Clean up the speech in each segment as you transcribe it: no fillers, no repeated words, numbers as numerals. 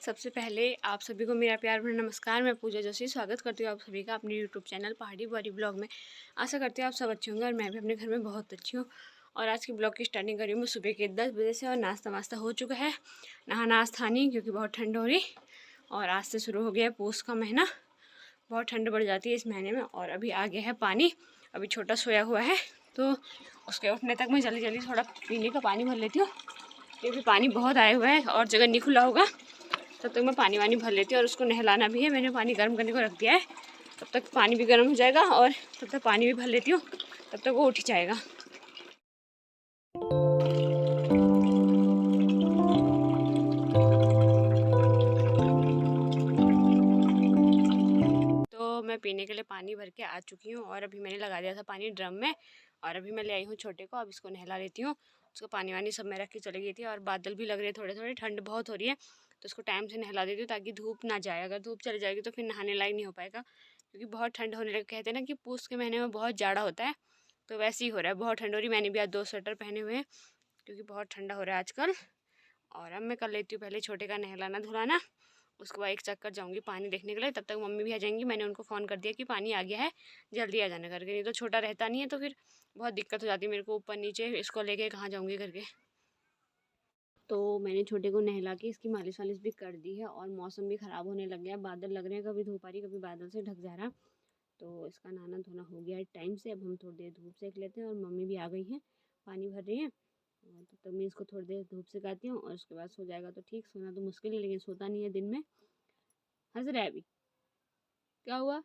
सबसे पहले आप सभी को मेरा प्यार भरा नमस्कार। मैं पूजा जोशी स्वागत करती हूँ आप सभी का अपने यूट्यूब चैनल पहाड़ी बुआरी ब्लॉग में। आशा करती हूँ आप सब अच्छे होंगे और मैं भी अपने घर में बहुत अच्छी हूँ। और आज की ब्लॉग की स्टार्टिंग करी हूँ मैं सुबह के 10 बजे से और नाश्ता वास्ता हो चुका है। नहाना आज था नहीं क्योंकि बहुत ठंड हो रही और आज से शुरू हो गया पौष का महीना। बहुत ठंड बढ़ जाती है इस महीने में। और अभी आ गया है पानी, अभी छोटा सोया हुआ है तो उसके उठने तक मैं जल्दी जल्दी थोड़ा पीने का पानी भर लेती हूँ क्योंकि पानी बहुत आया हुआ है और जगह नहीं खुला होगा। तब तक मैं पानी वानी भर लेती हूँ और उसको नहलाना भी है। मैंने पानी गर्म करने को रख दिया है, तब तक पानी भी गर्म हो जाएगा और तब तक पानी भी भर लेती हूँ, तब तक वो उठ ही जाएगा। तो मैं पीने के लिए पानी भर के आ चुकी हूँ और अभी मैंने लगा दिया था पानी ड्रम में और अभी मैं ले आई हूँ छोटे को। अब इसको नहला लेती हूँ। उसको पानी वानी सब मैं रख के चली गई थी और बादल भी लग रहे थोड़े थोड़े, ठंड बहुत हो रही है तो उसको टाइम से नहला देती हूँ ताकि धूप ना जाए। अगर धूप चली जाएगी तो फिर नहाने लायक नहीं हो पाएगा क्योंकि बहुत ठंड होने लगे। कहते हैं ना कि पूस के महीने में बहुत जाड़ा होता है, तो वैसे ही हो रहा है, बहुत ठंड हो रही। मैंने भी आज 2 स्वेटर पहने हुए हैं क्योंकि बहुत ठंडा हो रहा है आजकल। और अब मैं कर लेती हूँ पहले छोटे का नहलाना धुलाना, उसके बाद एक चक्कर जाऊँगी पानी देखने के लिए। तब तक मम्मी भी आ जाएंगी। मैंने उनको फ़ोन कर दिया कि पानी आ गया है, जल्दी आ जाना करके, नहीं तो छोटा रहता नहीं है तो फिर बहुत दिक्कत हो जाती है मेरे को ऊपर नीचे इसको लेके कहाँ जाऊँगी करके। तो मैंने छोटे को नहला के इसकी मालिश वालिश भी कर दी है और मौसम भी ख़राब होने लग गया। बादल लग रहे हैं, कभी धूप आ रही कभी बादल से ढक जा रहा। तो इसका नहाना धोना हो गया है टाइम से। अब हम थोड़ी देर धूप सेक लेते हैं और मम्मी भी आ गई हैं, पानी भर रही हैं। और तब मैं इसको थोड़ी देर धूप सेकाती हूँ और उसके बाद सो जाएगा तो ठीक। सोना तो मुश्किल है लेकिन सोता नहीं है दिन में। हंस रहा है अभी, क्या हुआ?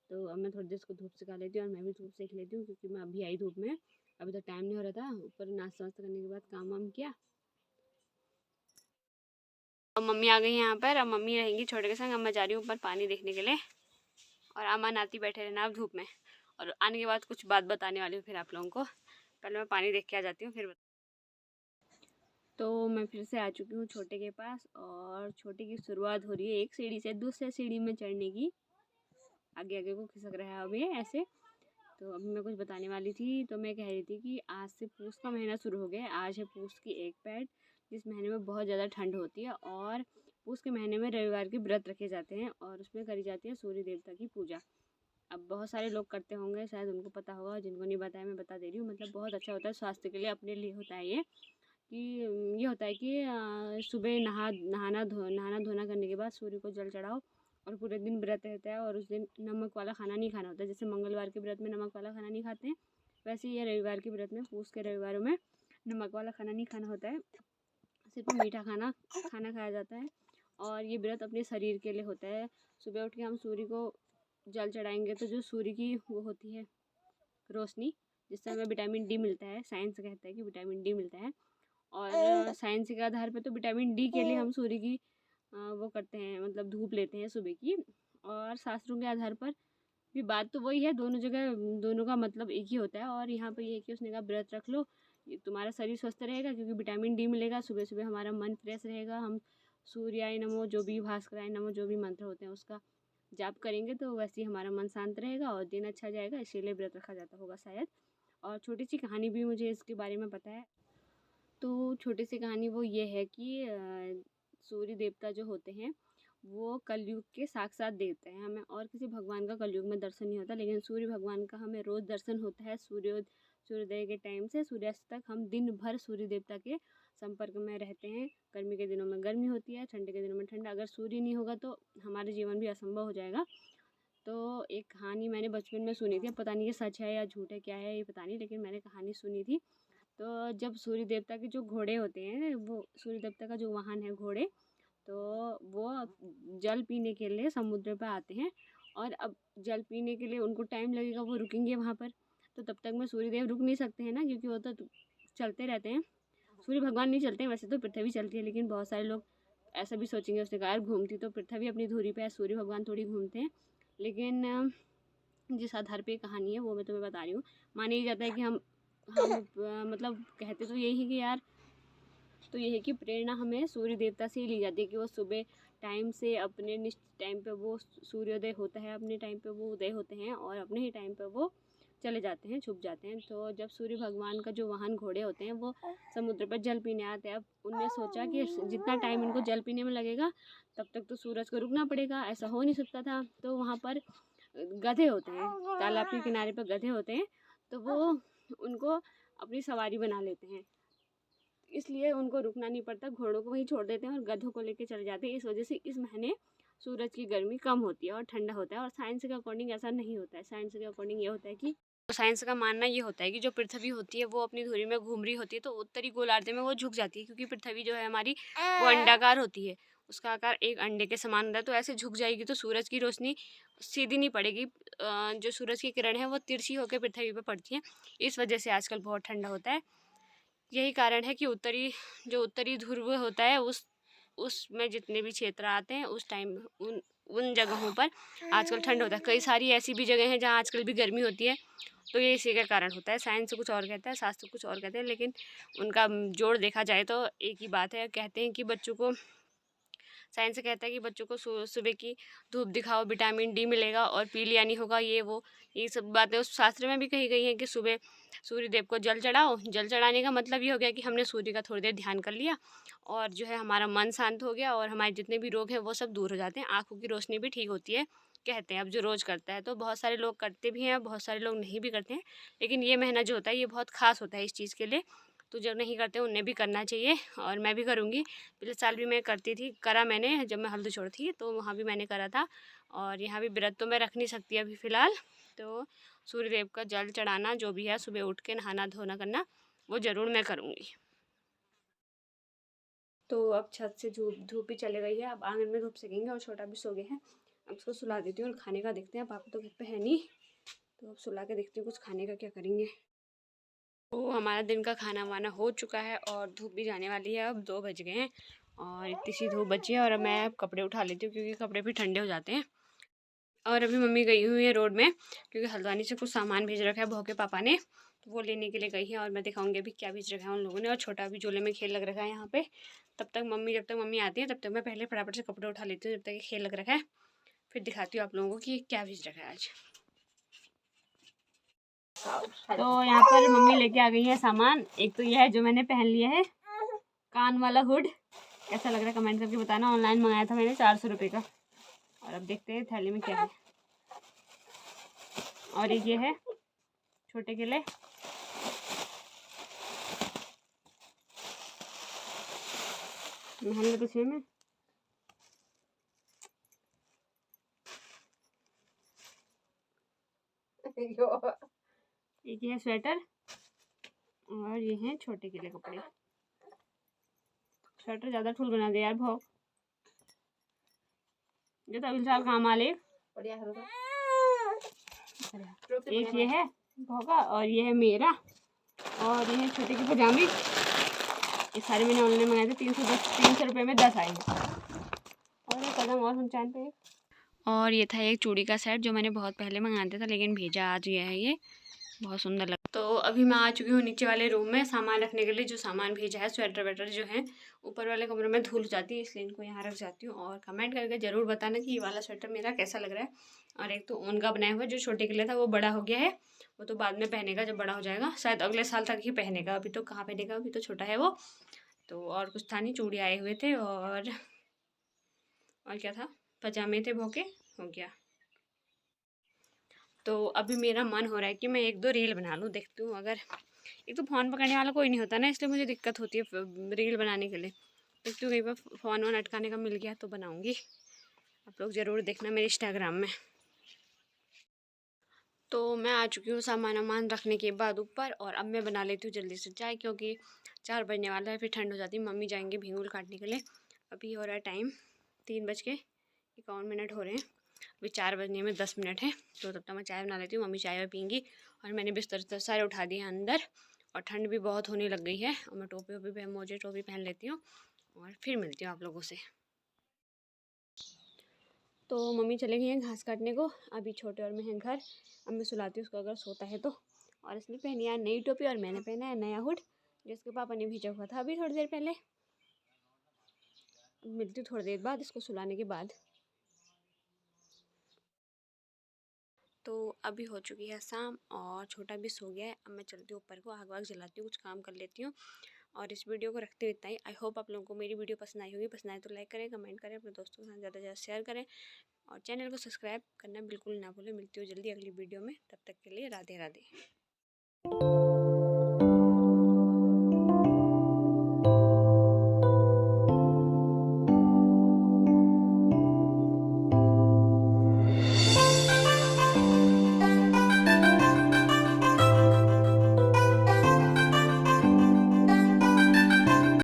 तो अब मैं थोड़ी देर इसको धूप सिखा लेती हूँ और मैं भी धूप सेक लेती हूँ क्योंकि मैं अभी आई धूप में। अभी तक टाइम नहीं हो रहा था, ऊपर नाश्ता वास्ता करने के बाद काम वाम किया। अब मम्मी आ गई है यहाँ पर, अब मम्मी रहेंगी छोटे के संग। अब मैं जा रही हूँ ऊपर पानी देखने के लिए और अमन आती बैठे रहना आप धूप में। और आने के बाद कुछ बात बताने वाली हूँ फिर आप लोगों को। पहले मैं पानी देख के आ जाती हूँ फिर तो मैं फिर से आ चुकी हूँ छोटे के पास और छोटे की शुरुआत हो रही है एक सीढ़ी से दूसरे सीढ़ी में चढ़ने की। आगे आगे को खिसक रहा है अभी ऐसे। तो अभी मैं कुछ बताने वाली थी, तो मैं कह रही थी कि आज से पूस का महीना शुरू हो गया है। आज है पूस की एक पैठ, जिस महीने में बहुत ज़्यादा ठंड होती है। और पूस के महीने में रविवार के व्रत रखे जाते हैं और उसमें करी जाती है सूर्य देवता की पूजा। अब बहुत सारे लोग करते होंगे, शायद उनको पता होगा, जिनको नहीं बताया मैं बता दे रही हूँ। मतलब बहुत अच्छा होता है स्वास्थ्य के लिए, अपने लिए होता है ये। कि ये होता है कि सुबह नहाना धोना करने के बाद सूर्य को जल चढ़ाओ और पूरे दिन व्रत रहता है। और उस दिन नमक वाला खाना नहीं खाना होता है। जैसे मंगलवार के व्रत में नमक वाला खाना नहीं खाते हैं, वैसे ये रविवार के व्रत में पूस के रविवारों में नमक वाला खाना नहीं खाना होता है, सिर्फ मीठा खाना खाया जाता है। और ये व्रत अपने शरीर के लिए होता है। सुबह उठ के हम सूर्य को जल चढ़ाएंगे तो जो सूर्य की वो होती है रोशनी, जिससे हमें विटामिन डी मिलता है। साइंस कहता है कि विटामिन डी मिलता है और साइंस के आधार पे तो विटामिन डी के लिए हम सूर्य की वो करते हैं, मतलब धूप लेते हैं सुबह की। और शास्त्रों के आधार पर भी बात तो वही है, दोनों जगह दोनों का मतलब एक ही होता है। और यहाँ पर ये है कि उसने कहा व्रत रख लो, ये तुम्हारा शरीर स्वस्थ रहेगा क्योंकि विटामिन डी मिलेगा। सुबह सुबह हमारा मन फ्रेश रहेगा। हम सूर्याय नमो, जो भी भास्कराय नमो, जो भी मंत्र होते हैं उसका जाप करेंगे तो वैसे ही हमारा मन शांत रहेगा और दिन अच्छा जाएगा। इसीलिए व्रत रखा जाता होगा शायद। और छोटी सी कहानी भी मुझे इसके बारे में पता है। तो छोटी सी कहानी वो ये है कि सूर्य देवता जो होते हैं वो कलयुग के साक्षात देवता हैं। हमें और किसी भगवान का कलयुग में दर्शन नहीं होता, लेकिन सूर्य भगवान का हमें रोज़ दर्शन होता है। सूर्योदय के टाइम से सूर्यास्त तक हम दिन भर सूर्य देवता के संपर्क में रहते हैं। गर्मी के दिनों में गर्मी होती है, ठंड के दिनों में ठंड। अगर सूर्य नहीं होगा तो हमारा जीवन भी असंभव हो जाएगा। तो एक कहानी मैंने बचपन में सुनी थी, पता नहीं ये सच है या झूठ है, क्या है ये पता नहीं, लेकिन मैंने कहानी सुनी थी। तो जब सूर्य देवता के जो घोड़े होते हैं, वो सूर्य देवता का जो वाहन है घोड़े, तो वो जल पीने के लिए समुद्र पर आते हैं। और अब जल पीने के लिए उनको टाइम लगेगा, वो रुकेंगे वहाँ पर। तो तब तक में सूर्यदेव रुक नहीं सकते हैं ना, क्योंकि वो तो चलते रहते हैं। सूर्य भगवान नहीं चलते हैं, वैसे तो पृथ्वी चलती है, लेकिन बहुत सारे लोग ऐसा भी सोचेंगे, उसने कहा यार घूमती तो पृथ्वी अपनी धुरी पे है, सूर्य भगवान थोड़ी घूमते हैं। लेकिन जिस आधार पे कहानी है वो मैं तुम्हें बता रही हूँ। माना ही जाता है कि हम मतलब कहते तो यही है कि यार, तो ये है कि प्रेरणा हमें सूर्य देवता से ही ली जाती है कि वो सुबह टाइम से अपने निश्चित टाइम पे वो सूर्योदय होता है, अपने टाइम पे वो उदय होते हैं और अपने ही टाइम पे वो चले जाते हैं, छुप जाते हैं। तो जब सूर्य भगवान का जो वाहन घोड़े होते हैं वो समुद्र पर जल पीने आते हैं। अब उनने सोचा कि जितना टाइम इनको जल पीने में लगेगा तब तक तो सूरज को रुकना पड़ेगा, ऐसा हो नहीं सकता था। तो वहाँ पर गधे होते हैं, तालाब के किनारे पर गधे होते हैं, तो वो उनको अपनी सवारी बना लेते हैं, इसलिए उनको रुकना नहीं पड़ता, घोड़ों को वहीं छोड़ देते हैं और गधों को लेके चले जाते हैं। इस वजह से इस महीने सूरज की गर्मी कम होती है और ठंडा होता है। और साइंस के अकॉर्डिंग ऐसा नहीं होता है। साइंस के अकॉर्डिंग ये होता है कि साइंस का मानना ये होता है कि जो पृथ्वी होती है वो अपनी धुरी में घूम रही होती है, तो उत्तरी गोलार्ध में वो झुक जाती है, क्योंकि पृथ्वी जो है हमारी वो अंडाकार होती है, उसका आकार एक अंडे के समान होता है। तो ऐसे झुक जाएगी तो सूरज की रोशनी सीधी नहीं पड़ेगी, जो सूरज की किरण है वो तिरछी होकर पृथ्वी पर पड़ती है। इस वजह से आजकल बहुत ठंडा होता है। यही कारण है कि उत्तरी ध्रुव होता है उसमें जितने भी क्षेत्र आते हैं उस टाइम उन जगहों पर आजकल ठंड होता है। कई सारी ऐसी भी जगह हैं जहाँ आजकल भी गर्मी होती है, तो ये इसी का कारण होता है। साइंस कुछ और कहता है, शास्त्र कुछ और कहते हैं, लेकिन उनका जोड़ देखा जाए तो एक ही बात है। कहते हैं कि बच्चों को, साइंस कहता है कि बच्चों को सुबह की धूप दिखाओ, विटामिन डी मिलेगा और पीलिया नहीं होगा, ये सब बातें उस शास्त्र में भी कही गई हैं कि सुबह सूर्य देव को जल चढ़ाओ। जल चढ़ाने का मतलब ये हो गया कि हमने सूर्य का थोड़ी देर ध्यान कर लिया और जो है हमारा मन शांत हो गया और हमारे जितने भी रोग हैं वो सब दूर हो जाते हैं। आँखों की रोशनी भी ठीक होती है, कहते हैं। अब जो रोज़ करता है, तो बहुत सारे लोग करते भी हैं, बहुत सारे लोग नहीं भी करते हैं, लेकिन ये महीना जो होता है ये बहुत ख़ास होता है इस चीज़ के लिए। तो जो नहीं करते उन्हें भी करना चाहिए और मैं भी करूँगी। पिछले साल भी मैं करती थी, करा मैंने जब मैं हल्दी छोड़ थी, तो वहाँ भी मैंने करा था। और यहाँ भी व्रत तो मैं रख नहीं सकती अभी फ़िलहाल, तो सूर्य देव का जल चढ़ाना जो भी है, सुबह उठ के नहाना धोना करना, वो ज़रूर मैं करूँगी। तो अब छत से धूप भी चले गई है, अब आंगन में धूप सेकेंगे और छोटा भी सो गया है। अब उसको सुला देती हूँ और खाने का देखते हैं। पापा तो घर पे है नहीं, तो अब सुला के देखती हूँ कुछ खाने का क्या करेंगे। तो हमारा दिन का खाना वाना हो चुका है और धूप भी जाने वाली है। अब 2 बज गए हैं और इतनी सी धूप बची है और अब मैं अब कपड़े उठा लेती हूँ, क्योंकि कपड़े भी ठंडे हो जाते हैं। और अभी मम्मी गई हुई है रोड में, क्योंकि हल्द्वानी से कुछ सामान भेज रखा है बहू के पापा ने, तो वो लेने के लिए गई है। और मैं दिखाऊंगी अभी क्या भेज रखा है उन लोगों ने। और छोटा भी झोले में खेल लग रखा है यहाँ पे। जब तक मम्मी आती है तब तक मैं पहले फटाफट से कपड़े उठा लेती हूँ, जब तक ये खेल लग रखा है। फिर दिखाती हूँ आप लोगों को कि क्या भेज रखा है आज। तो यहाँ पर मम्मी लेके आ गई है सामान। एक तो यह है जो मैंने पहन लिया है, कान वाला हुड। कैसा लग रहा है कमेंट करके बताना। ऑनलाइन मंगाया था मैंने 400 रुपये का। और अब देखते हैं थैली में क्या है। और ये है छोटे के लिए महंगे तो में एक ये है स्वेटर और ये है छोटे के लिए कपड़े। स्वेटर ज़्यादा ठुल बना दे यार भाव, ये तो अभी साल काम आले। एक ये है भाव का और ये है मेरा, और ये है छोटे के पजामे। ये सारे मैंने ऑनलाइन मंगाए थे। 300 रुपये में 10 आए। और एक कदम और सुनचान पे। और ये था एक चूड़ी का सेट जो मैंने बहुत पहले मंगाया था, लेकिन भेजा आज ये है। ये बहुत सुंदर लगा। तो अभी मैं आ चुकी हूँ नीचे वाले रूम में सामान रखने के लिए। जो सामान भेजा है स्वेटर वेटर जो है ऊपर वाले कमरे में धूल जाती है, इसलिए इनको यहाँ रख जाती हूँ। और कमेंट करके ज़रूर बताना कि ये वाला स्वेटर मेरा कैसा लग रहा है। और एक तो ऊन का बनाया हुआ जो छोटे के लिए था वो बड़ा हो गया है, वो तो बाद में पहनेगा जब बड़ा हो जाएगा, शायद अगले साल तक ही पहनेगा। अभी तो कहाँ पहनेगा, अभी तो छोटा है वो। तो और कुछ था नहीं, चूड़ी आए हुए थे और क्या था, पजामे थे, भोके हो गया। तो अभी मेरा मन हो रहा है कि मैं 1-2 रील बना लूँ। देखती हूँ, अगर एक तो फ़ोन पकड़ने वाला कोई नहीं होता ना, इसलिए मुझे दिक्कत होती है रील बनाने के लिए। देखती हूँ कहीं पर फ़ोन वोन अटकाने का मिल गया तो बनाऊँगी। आप लोग ज़रूर देखना मेरे इंस्टाग्राम में। तो मैं आ चुकी हूँ सामान वामान रखने के बाद ऊपर, और अब मैं बना लेती हूँ जल्दी से चाय, क्योंकि 4 बजने वाला है, फिर ठंड हो जाती है। मम्मी जाएंगे भींगुल काटने के लिए। अभी हो रहा है टाइम 3:51 हो रहे हैं। अभी 4 बजने में 10 मिनट है, तो तब तक मैं चाय बना लेती हूँ। मम्मी चाय पीएंगी और मैंने बिस्तर सारे उठा दिए अंदर, और ठंड भी बहुत होने लग गई है। और मैं टोपी पहन लेती हूँ और फिर मिलती हूँ आप लोगों से। तो मम्मी चले गई हैं घास काटने को, अभी छोटे और मैं हैं घर। अब मैं सुलाती हूँ उसको अगर सोता है तो। और इसने पहनी है नई टोपी और मैंने पहना है नया हुड, जिसके पापा ने भेजा हुआ था अभी थोड़ी देर पहले। मिलती हूँ थोड़ी देर बाद इसको सुलाने के बाद। तो अभी हो चुकी है शाम और छोटा भी सो गया है। अब मैं चलती हूँ ऊपर को, आग वाग जलाती हूँ, कुछ काम कर लेती हूँ और इस वीडियो को रखते हुए इतना ही। आई होप आप लोगों को मेरी वीडियो पसंद आई होगी। पसंद आए तो लाइक करें, कमेंट करें, अपने दोस्तों के साथ ज़्यादा से ज़्यादा शेयर करें और चैनल को सब्सक्राइब करना बिल्कुल ना भूलें। मिलती हूँ जल्दी अगली वीडियो में, तब तक के लिए राधे राधे।